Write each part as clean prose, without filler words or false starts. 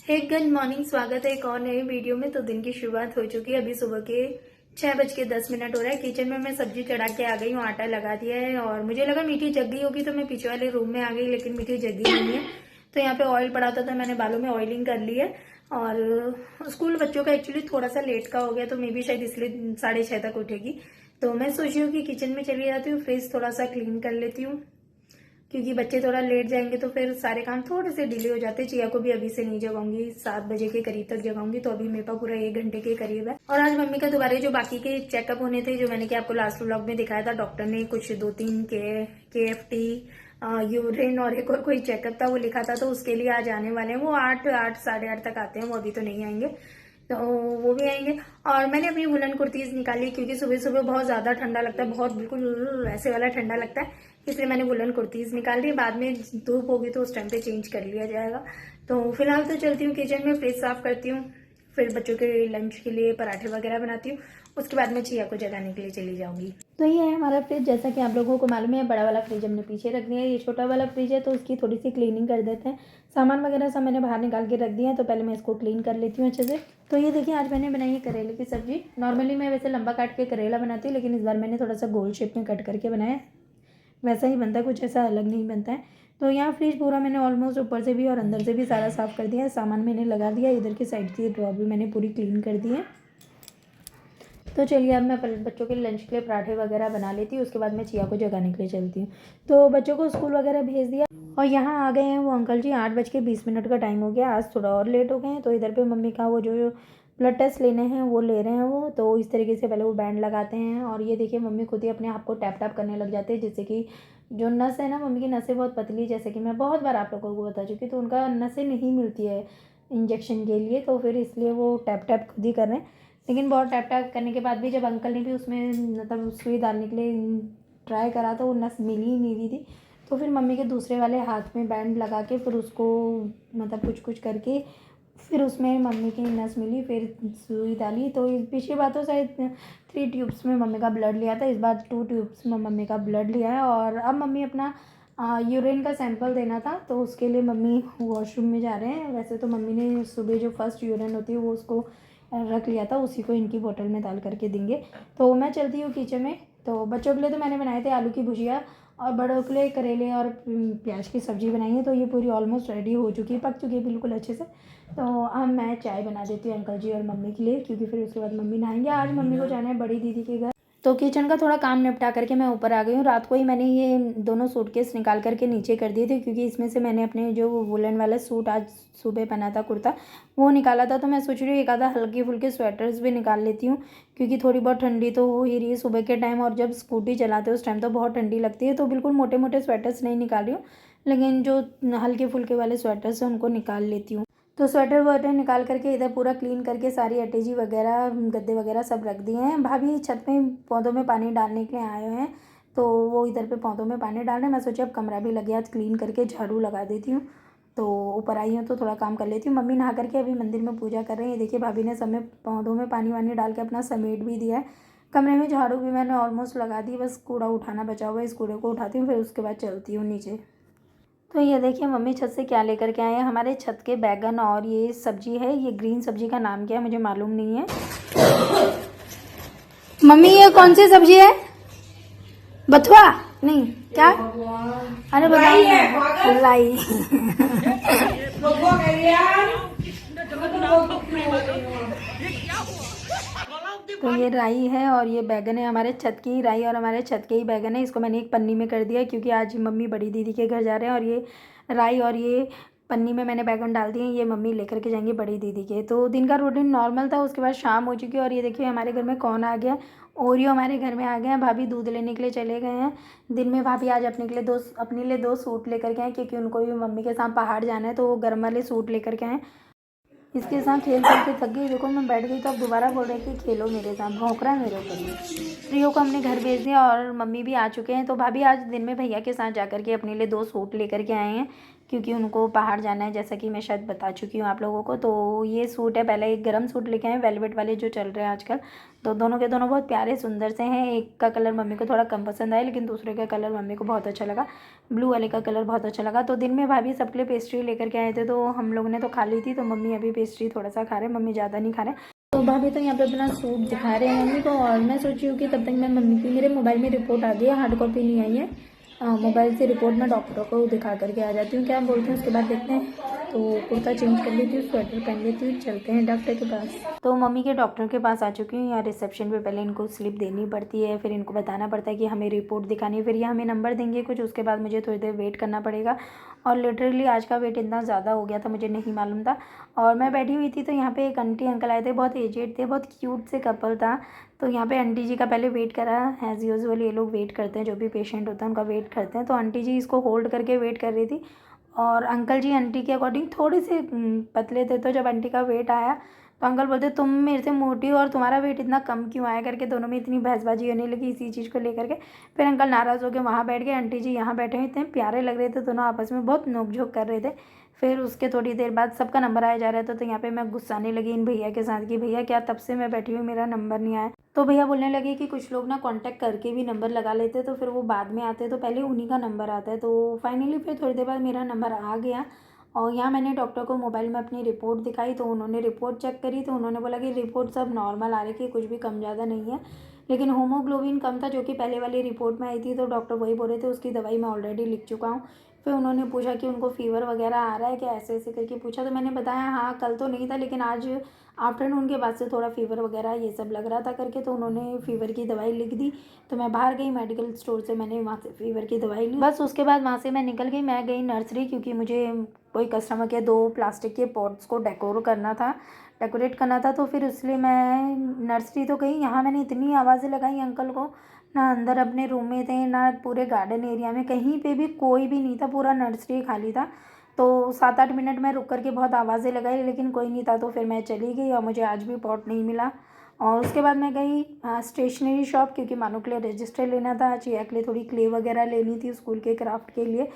एक good morning, स्वागत है एक और नए वीडियो में। तो दिन की शुरुआत हो चुकी है। अभी सुबह के 6:10 हो रहा है। किचन में मैं सब्जी चढ़ा के आ गई हूँ, आटा लगा दिया है और मुझे लगा मीठी जग गई होगी तो मैं पीछे वाले रूम में आ गई, लेकिन मीठी जगी नहीं है। तो यहाँ पे ऑयल पड़ा था तो मैंने बालों में ऑयलिंग कर ली है। और स्कूल बच्चों का एक्चुअली थोड़ा सा लेट का हो गया, तो मे भी शायद इसलिए 6:30 तक उठेगी। तो मैं सोच रही हूँ कि किचन में चली जाती हूँ, फ्रिज थोड़ा सा क्लीन कर लेती हूँ, क्योंकि बच्चे थोड़ा लेट जाएंगे तो फिर सारे काम थोड़े से डिले हो जाते हैं। चिया को भी अभी से नहीं जगाऊंगी, 7 बजे के करीब तक जगाऊंगी, तो अभी मेरे पास पूरा 1 घंटे के करीब है। और आज मम्मी का दोबारा जो बाकी के चेकअप होने थे, जो मैंने कि आपको लास्ट व्लॉग में दिखाया था, डॉक्टर ने कुछ 2-3 KFT, यूरिन और एक और कोई चेकअप था वो लिखा था, तो उसके लिए आज आने वाले हैं। वो 8 साढ़े 8 तक आते हैं, वो अभी तो नहीं आएंगे, तो वो भी आएंगे। और मैंने अपनी वुलन कुर्तीज निकाली, क्योंकि सुबह सुबह बहुत ज्यादा ठंडा लगता है, बहुत बिल्कुल ऐसे वाला ठंडा लगता है, इसलिए मैंने वुलन कुर्तीज निकाल ली। बाद में धूप होगी तो उस टाइम पे चेंज कर लिया जाएगा। तो फिलहाल तो चलती हूँ किचन में, फ्रिज साफ करती हूँ, फिर बच्चों के लंच के लिए पराठे वगैरह बनाती हूँ। उसके बाद मैं चिया को जगाने के लिए चली जाऊंगी। तो ये है हमारा फ्रिज, जैसा कि आप लोगों को मालूम है। बड़ा वाला फ्रिज हमने पीछे रख दिया है, ये छोटा वाला फ्रिज है, तो उसकी थोड़ी सी क्लीनिंग कर देते हैं। सामान वगैरह सब मैंने बाहर निकाल के रख दिया है, तो पहले मैं इसको क्लीन कर लेती हूँ अच्छे से। तो ये देखिए, आज मैंने बनाई है करेले की सब्जी। नॉर्मली मैं वैसे लंबा काट के करेला बनाती हूँ, लेकिन इस बार मैंने थोड़ा सा गोल शेप में कट करके बनाया है। वैसा ही बनता है, कुछ ऐसा अलग नहीं बनता है। तो यहाँ फ्रिज पूरा मैंने ऑलमोस्ट ऊपर से भी और अंदर से भी सारा साफ़ कर दिया है। सामान मैंने लगा दिया, इधर की साइड की ड्रॉर भी मैंने पूरी क्लीन कर दी है। तो चलिए, अब मैं बच्चों के लंच के लिए पराठे वगैरह बना लेती हूँ, उसके बाद मैं चिया को जगाने के लिए चलती हूँ। तो बच्चों को स्कूल वगैरह भेज दिया और यहाँ आ गए हैं वो अंकल जी। 8:20 का टाइम हो गया, आज थोड़ा और लेट हो गए हैं। तो इधर पे मम्मी का वो जो ब्लड टेस्ट लेने हैं वो ले रहे हैं वो। तो इस तरीके से पहले वो बैंड लगाते हैं, और ये देखिए मम्मी खुद ही अपने आप को टैप टैप करने लग जाते हैं, जिससे कि जो नस है ना, मम्मी की नसें बहुत पतली, जैसे कि मैं बहुत बार आप लोगों को बता चुकी, तो उनका नसें नहीं मिलती है इंजेक्शन के लिए, तो फिर इसलिए वो टैप टैप खुद ही कर रहे हैं। लेकिन बहुत टैप टैप करने के बाद भी जब अंकल ने भी उसमें मतलब सुई डालने के लिए ट्राई करा, तो वो नस मिल ही नहीं रही थी। तो फिर मम्मी के दूसरे वाले हाथ में बैंड लगा के फिर उसको मतलब कुछ कुछ करके फिर उसमें मम्मी की नस मिली, फिर सुई डाली। तो इस पिछली बार तो शायद 3 ट्यूब्स में मम्मी का ब्लड लिया था, इस बार 2 ट्यूब्स में मम्मी का ब्लड लिया है। और अब मम्मी अपना यूरिन का सैंपल देना था, तो उसके लिए मम्मी वॉशरूम में जा रहे हैं। वैसे तो मम्मी ने सुबह जो फर्स्ट यूरिन होती है वो उसको रख लिया था, उसी को इनकी बोतल में डाल करके देंगे। तो मैं चलती हूँ किचन में। तो बच्चों के लिए तो मैंने बनाए थे आलू की भुजिया, और बड़ों के लिए करेले और प्याज की सब्ज़ी बनाई है। तो ये पूरी ऑलमोस्ट रेडी हो चुकी है, पक चुकी है बिल्कुल अच्छे से। तो अब मैं चाय बना देती हूँ अंकल जी और मम्मी के लिए, क्योंकि फिर उसके बाद मम्मी नहाएंगे। आज मम्मी को जाना है बड़ी दीदी के घर। तो किचन का थोड़ा काम निपटा करके मैं ऊपर आ गई हूँ। रात को ही मैंने ये दोनों सूटकेस निकाल करके नीचे कर दिए थे, क्योंकि इसमें से मैंने अपने जो वुलन वाला सूट आज सुबह पहना था, कुर्ता, वो निकाला था। तो मैं सोच रही हूँ एक आधा हल्के फुल्के स्वेटर्स भी निकाल लेती हूँ, क्योंकि थोड़ी बहुत ठंडी तो हो ही रही है सुबह के टाइम, और जब स्कूटी चलाते हैं उस टाइम तो बहुत ठंडी लगती है। तो बिल्कुल मोटे मोटे स्वेटर्स नहीं निकाल रही हूँ, लेकिन जो हल्के फुल्के वाले स्वेटर्स हैं उनको निकाल लेती हूँ। तो स्वेटर वर्टर निकाल करके इधर पूरा क्लीन करके सारी अटैची वगैरह गद्दे वगैरह सब रख दिए हैं। भाभी छत में पौधों में पानी डालने के लिए आए हुए हैं, तो वो इधर पे पौधों में पानी डाल रहे हैं। मैं सोची अब कमरा भी लग गया, आज क्लीन करके झाड़ू लगा देती हूँ। तो ऊपर आई हूँ तो थोड़ा काम कर लेती हूँ। मम्मी नहा करके अभी मंदिर में पूजा कर रही है। देखिए भाभी ने सब में पौधों में पानी वानी डाल के अपना समेट भी दिया है। कमरे में झाड़ू भी मैंने ऑलमोस्ट लगा दी, बस कूड़ा उठाना बचा हुआ है। इस कूड़े को उठाती हूँ, फिर उसके बाद चलती हूँ नीचे। तो ये देखिए मम्मी छत से क्या लेकर के आए हैं। हमारे छत के बैगन और ये सब्जी है, ये ग्रीन सब्जी का नाम क्या है मुझे मालूम नहीं है। मम्मी ये कौन सी सब्जी है? बथुआ नहीं क्या? अरे बताइए। लाई। तो ये राई है और ये बैगन है, हमारे छत की ही राई और हमारे छत के ही बैगन है। इसको मैंने एक पन्नी में कर दिया, क्योंकि आज मम्मी बड़ी दीदी के घर जा रहे हैं, और ये राई और ये पन्नी में मैंने बैगन डाल दिए। ये मम्मी लेकर के जाएंगे बड़ी दीदी के। तो दिन का रूटीन नॉर्मल था, उसके बाद शाम हो चुकी है। और ये देखिए हमारे घर में कौन आ गया, ओरियो हमारे घर में आ गए हैं। भाभी दूध लेने के लिए चले गए हैं। दिन में भाभी आज अपने लिए दो सूट लेकर के आए, क्योंकि उनको भी मम्मी के साथ पहाड़ जाना है, तो वो गर्म वाले सूट लेकर के आए। इसके साथ खेल खेल के थक गई, देखो मैं बैठ गई तो अब दोबारा बोल रहे कि खेलो मेरे साथ, भौंक रहा है मेरे ऊपर में। प्रियो को हमने घर भेज दिया और मम्मी भी आ चुके हैं। तो भाभी आज दिन में भैया के साथ जाकर के अपने लिए 2 सूट लेकर के आए हैं, क्योंकि उनको पहाड़ जाना है, जैसा कि मैं शायद बता चुकी हूँ आप लोगों को। तो ये सूट है, पहले एक गर्म सूट लेके आए वेलवेट वाले जो चल रहे हैं आजकल। तो दोनों के दोनों बहुत प्यारे सुंदर से हैं। एक का कलर मम्मी को थोड़ा कम पसंद आया, लेकिन दूसरे का कलर मम्मी को बहुत अच्छा लगा। ब्लू वाले का कलर बहुत अच्छा लगा। तो दिन में भाभी सबके लिए पेस्ट्री लेकर के आए थे, तो हम लोगों ने तो खा ली थी। तो मम्मी अभी पेस्ट्री थोड़ा सा खा रहे हैं, मम्मी ज़्यादा नहीं खा रहे। तो भाभी तो यहाँ पे अपना सूट दिखा रहे हैं मम्मी को, और मैं सोची हूँ कि तब तक मैं मम्मी की, मेरे मोबाइल में रिपोर्ट आ गई है, हार्ड कॉपी नहीं आई है। मोबाइल से रिपोर्ट मैं डॉक्टर को दिखा करके आ जाती हूँ, क्या बोलते हैं उसके बाद देखते हैं। तो कुर्ता चेंज कर लेती हूँ, स्वेटर पहन लेती हूँ, चलते हैं डॉक्टर के पास। तो मम्मी के डॉक्टर के पास आ चुकी हूँ। यहाँ रिसेप्शन पे पहले इनको स्लिप देनी पड़ती है, फिर इनको बताना पड़ता है कि हमें रिपोर्ट दिखानी है, फिर ये हमें नंबर देंगे कुछ, उसके बाद मुझे थोड़ी देर वेट करना पड़ेगा। और लिटरली आज का वेट इतना ज़्यादा हो गया था, मुझे नहीं मालूम था। और मैं बैठी हुई थी तो यहाँ पे एक आंटी अंकल आए थे, बहुत एजेड थे, बहुत क्यूट से कपल था। तो यहाँ पे आंटी जी का पहले वेट करा, एज़ यूजुअल ये लोग वेट करते हैं, जो भी पेशेंट होता है उनका वेट करते हैं। तो आंटी जी इसको होल्ड करके वेट कर रही थी, और अंकल जी आंटी के अकॉर्डिंग थोड़े से पतले थे। तो जब आंटी का वेट आया तो अंकल बोलते तुम मेरे से मोटी हो और तुम्हारा वेट इतना कम क्यों आया, करके दोनों में इतनी बहसबाजी होने लगी इसी चीज़ को लेकर के। फिर अंकल नाराज़ हो के वहाँ बैठ गए, आंटी जी यहाँ बैठे हुए, इतने प्यारे लग रहे थे दोनों, आपस में बहुत नोक-झोंक कर रहे थे। फिर उसके थोड़ी देर बाद सबका नंबर आया जा रहा था। तो यहाँ पे मैं गुस्साने लगी इन भैया के साथ कि भैया क्या तब से मैं बैठी हुई मेरा नंबर नहीं आया। तो भैया बोलने लगे कि कुछ लोग ना कांटेक्ट करके भी नंबर लगा लेते, तो फिर वो बाद में आते, तो पहले उन्हीं का नंबर आता है। तो फाइनली फिर थोड़ी देर बाद मेरा नंबर आ गया, और यहाँ मैंने डॉक्टर को मोबाइल में अपनी रिपोर्ट दिखाई। तो उन्होंने रिपोर्ट चेक करी, तो उन्होंने बोला कि रिपोर्ट सब नॉर्मल आ रही है, कुछ भी कम ज़्यादा नहीं है, लेकिन होमोग्लोबिन कम था, जो कि पहले वाली रिपोर्ट में आई थी। तो डॉक्टर वही बोल रहे थे, उसकी दवाई मैं ऑलरेडी लिख चुका हूँ। फिर उन्होंने पूछा कि उनको फ़ीवर वगैरह आ रहा है क्या, ऐसे ऐसे करके पूछा। तो मैंने बताया हाँ कल तो नहीं था, लेकिन आज आफ्टरनून के बाद से थोड़ा फ़ीवर वगैरह ये सब लग रहा था करके। तो उन्होंने फ़ीवर की दवाई लिख दी। तो मैं बाहर गई मेडिकल स्टोर से, मैंने वहाँ से फ़ीवर की दवाई ली। बस उसके बाद वहाँ से मैं निकल गई, मैं गई नर्सरी, क्योंकि मुझे कोई कस्टमर के 2 प्लास्टिक के पॉट्स को डेकोरेट करना था। तो फिर इसलिए मैं नर्सरी तो गई। यहाँ मैंने इतनी आवाज़ें लगाई अंकल को, ना अंदर अपने रूम में थे, ना पूरे गार्डन एरिया में, कहीं पे भी कोई भी नहीं था, पूरा नर्सरी खाली था। तो 7-8 मिनट में रुक करके बहुत आवाज़ें लगाई, लेकिन कोई नहीं था। तो फिर मैं चली गई, और मुझे आज भी पॉट नहीं मिला। और उसके बाद मैं गई स्टेशनरी शॉप, क्योंकि मानो के लिए रजिस्टर लेना था, चिया के लिए थोड़ी क्ले वगैरह लेनी थी स्कूल के क्राफ्ट के लिए।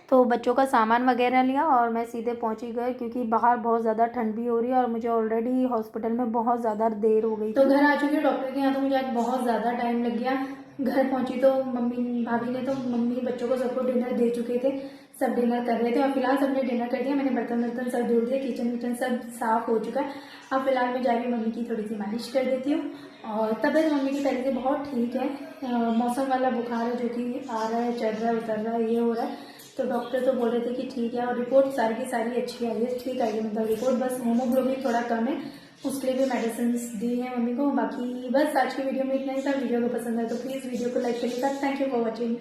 तो बच्चों का सामान वगैरह लिया और मैं सीधे पहुंची गई, क्योंकि बाहर बहुत ज़्यादा ठंड भी हो रही है और मुझे ऑलरेडी हॉस्पिटल में बहुत ज़्यादा देर हो गई। तो घर आ चुकी हूँ डॉक्टर के यहाँ। तो मुझे आज बहुत ज़्यादा टाइम लग गया। घर पहुंची तो भाभी ने तो मम्मी बच्चों को सबको डिनर दे चुके थे, सब डिनर कर रहे थे, और फिलहाल सबने डिनर कर दिया। मैंने बर्तन सब धो दिए, किचन सब साफ हो चुका है। अब फिलहाल मैं जा रही हूँ मम्मी की थोड़ी सी मालिश कर देती हूँ। और तबीयत मम्मी की पहले से बहुत ठीक है। मौसम वाला बुखार है जो कि आ रहा है, चढ़ रहा है, उतर रहा है, ये हो रहा है। तो डॉक्टर तो बोल रहे थे कि ठीक है, और रिपोर्ट सारी की सारी अच्छी आई है, ठीक आई है मतलब रिपोर्ट। बस होमोग्लोबिन थोड़ा कम है, उसके लिए भी मेडिसिन दी है मम्मी को। बाकी बस आज की वीडियो में इतना ही था। वीडियो को पसंद है तो प्लीज़ वीडियो को लाइक करिएगा। Thank you for watching.